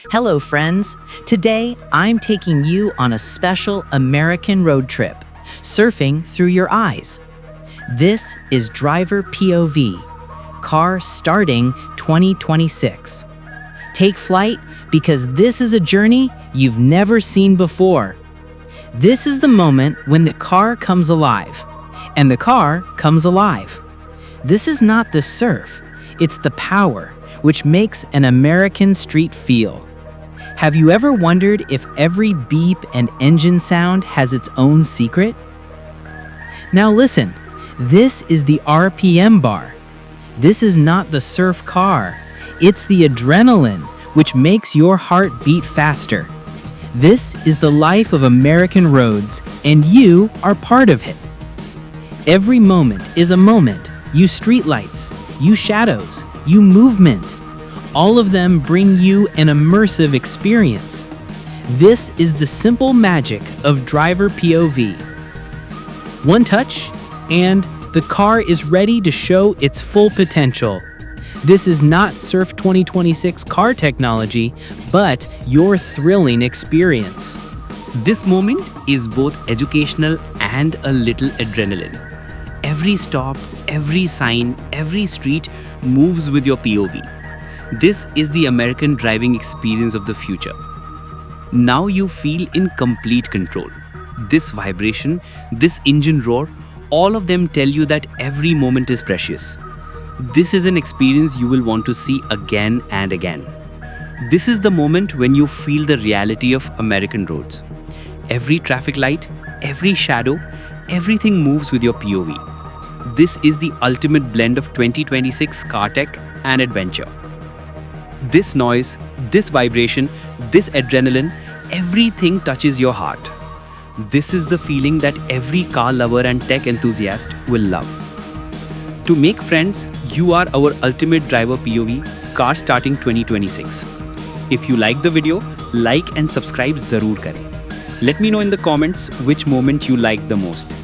Hello, friends. Today, I'm taking you on a special American road trip, surfing through your eyes. This is Driver POV, car starting 2026. Take flight because this is a journey you've never seen before. This is the moment when the car comes alive, and the car comes alive. This is not the surf, it's the power which makes an American street feel. Have you ever wondered if every beep and engine sound has its own secret? Now listen, this is the RPM bar. This is not the surf car. It's the adrenaline which makes your heart beat faster. This is the life of American roads, and you are part of it. Every moment is a moment. You streetlights, you shadows, you movement. All of them bring you an immersive experience. This is the simple magic of Driver POV. One touch, and the car is ready to show its full potential. This is not Surf 2026 car technology, but your thrilling experience. This moment is both educational and a little adrenaline. Every stop, every sign, every street moves with your POV. This is the American driving experience of the future. Now you feel in complete control. This vibration, this engine roar, all of them tell you that every moment is precious. This is an experience you will want to see again and again. This is the moment when you feel the reality of American roads. Every traffic light, every shadow, everything moves with your POV. This is the ultimate blend of 2026 car tech and adventure. This noise, this vibration, this adrenaline, everything touches your heart. This is the feeling that every car lover and tech enthusiast will love. To make friends, you are our ultimate driver POV, car starting 2026. If you like the video, like and subscribe zarur kare. Let me know in the comments which moment you liked the most.